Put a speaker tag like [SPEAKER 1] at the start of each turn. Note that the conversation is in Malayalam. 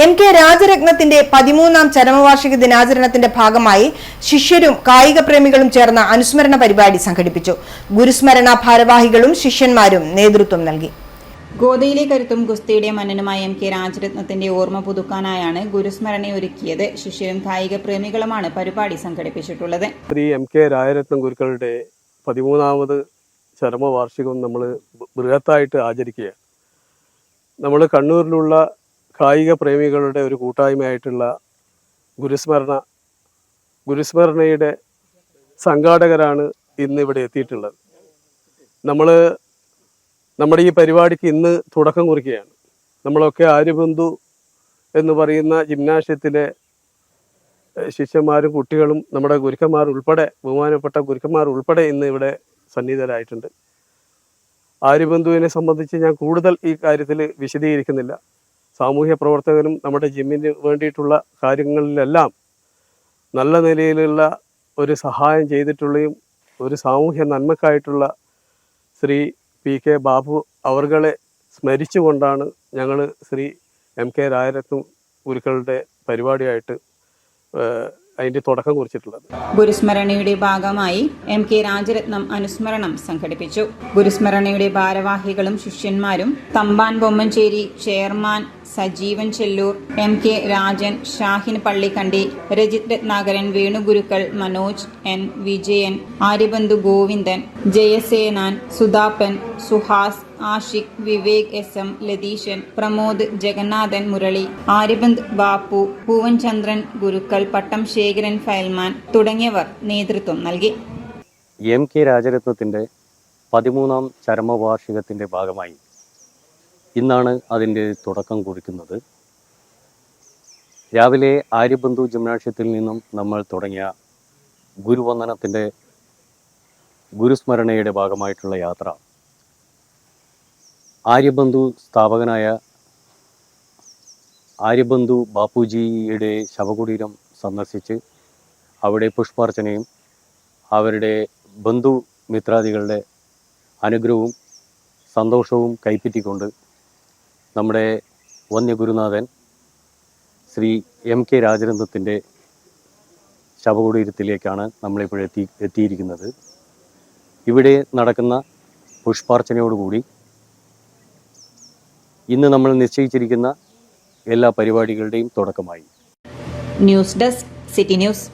[SPEAKER 1] എം.കെ. രാജരത്നത്തിന്റെ 13ാം ചരമവാർഷിക ദിനാചരണത്തിന്റെ ഭാഗമായി ശിഷ്യരും കായിക പ്രേമികളും ചേർന്ന അനുസ്മരണ പരിപാടി സംഘടിപ്പിച്ചു. ഗുരുസ്മരണ ഭാരവാഹികളും ശിഷ്യന്മാരും നേതൃത്വം നൽകി.
[SPEAKER 2] ഗോദയിലെ കരുത്തും ഗുസ്തിയുടെ മന്നനുമായ എം.കെ. രാജരത്നത്തിന്റെ ഓർമ്മ പുതുക്കാനായാണ് ഗുരുസ്മരണയൊരുക്കിയത്. ശിഷ്യരും കായിക പ്രേമികളുമാണ് പരിപാടി സംഘടിപ്പിച്ചിട്ടുള്ളത്.
[SPEAKER 3] ശ്രീ എം.കെ. രാജരത്നം ഗുരുക്കളുടെ 13ാമത് ചരമവാർഷികം നമ്മൾ ബൃഹത്തായിട്ട് ആചരിക്കുകയാണ്. നമ്മൾ കണ്ണൂരിലുള്ള കായിക പ്രേമികളുടെ ഒരു കൂട്ടായ്മയായിട്ടുള്ള ഗുരുസ്മരണയുടെ സംഘാടകരാണ് ഇന്ന് ഇവിടെ എത്തിയിട്ടുള്ളത്. നമ്മുടെ ഈ പരിപാടിക്ക് ഇന്ന് തുടക്കം കുറിക്കുകയാണ്. നമ്മളൊക്കെ ആര്യബന്ധു എന്ന് പറയുന്ന ജിംനാഷ്യത്തിലെ ശിഷ്യന്മാരും കുട്ടികളും നമ്മുടെ ഗുരുക്കന്മാർ ഉൾപ്പെടെ, ബഹുമാനപ്പെട്ട ഗുരുക്കന്മാർ ഉൾപ്പെടെ ഇന്ന് ഇവിടെ സന്നിഹിതരായിട്ടുണ്ട്. ആര്യബന്ധുവിനെ സംബന്ധിച്ച് ഞാൻ കൂടുതൽ ഈ കാര്യത്തിൽ വിശദീകരിക്കുന്നില്ല. സാമൂഹ്യ പ്രവർത്തകനും നമ്മുടെ ജിമ്മിന് വേണ്ടിയിട്ടുള്ള കാര്യങ്ങളിലെല്ലാം നല്ല നിലയിലുള്ള ഒരു സഹായം ചെയ്തിട്ടുള്ളയും ഒരു സാമൂഹ്യ നന്മക്കായിട്ടുള്ള ശ്രീ പി.കെ. ബാബു അവർകളെ സ്മരിച്ചുകൊണ്ടാണ് ഞങ്ങൾ ശ്രീ എം.കെ. രാജരത്നം ഗുരുക്കളുടെ പരിപാടിയായിട്ട് അതിന്റെ തുടക്കം കുറിച്ചിട്ടുള്ളത്.
[SPEAKER 2] ഗുരുസ്മരണയുടെ ഭാഗമായി എം.കെ. രാജരത്നം അനുസ്മരണം സംഘടിപ്പിച്ചു. ഗുരുസ്മരണയുടെ ഭാരവാഹികളും ശിഷ്യന്മാരും Thampan ബൊമ്മഞ്ചേരി chairman Sajeevan Chellur, MK. Rajan, Shahin Pallikkandi, Rajith Ratnakaran, വേണുഗുരുക്കൾ, Manoj N, Vijayan, Aryabandhu Govindan, ജയസേനാൻ, സുധാപ്പൻ, Suhas, Ashiq, Vivek എസ്.എം, Latheeshan, Pramod, Jagannathan, Murali, ആര്യബന്ദ് Bapu, പൂവൻചന്ദ്രൻ ഗുരുക്കൾ, പട്ടം ശേഖരൻ ഫയൽമാൻ തുടങ്ങിയവർ നേതൃത്വം നൽകി.
[SPEAKER 4] എം.കെ. രാജരത്നത്തിൻ്റെ 13ാം ചരമവാർഷികത്തിൻ്റെ ഭാഗമായി ഇന്നാണ് അതിൻ്റെ തുടക്കം കുറിക്കുന്നത്. രാവിലെ ആര്യബന്ധു ജിംനാഷ്യത്തിൽ നിന്നും നമ്മൾ തുടങ്ങിയ ഗുരുവന്ദനത്തിൻ്റെ ഗുരുസ്മരണയുടെ ഭാഗമായിട്ടുള്ള യാത്ര ആര്യബന്ധു സ്ഥാപകനായ ആര്യബന്ധു ബാപ്പുജിയുടെ ശവകുടീരം സന്ദർശിച്ച് അവിടെ പുഷ്പാർച്ചനയും അവരുടെ ബന്ധുമിത്രാദികളുടെ അനുഗ്രഹവും സന്തോഷവും കൈപ്പറ്റിക്കൊണ്ട് നമ്മുടെ വന്യഗുരുനാഥൻ ശ്രീ എം.കെ. രാജരത്നത്തിൻ്റെ ശവകുടീരത്തിലേക്കാണ് എത്തിയിരിക്കുന്നത്. ഇവിടെ നടക്കുന്ന പുഷ്പാർച്ചനയോടുകൂടി ഇന്ന് നമ്മൾ നിശ്ചയിച്ചിരിക്കുന്ന എല്ലാ പരിപാടികളുടെയും തുടക്കമായി.
[SPEAKER 2] News desk, city news.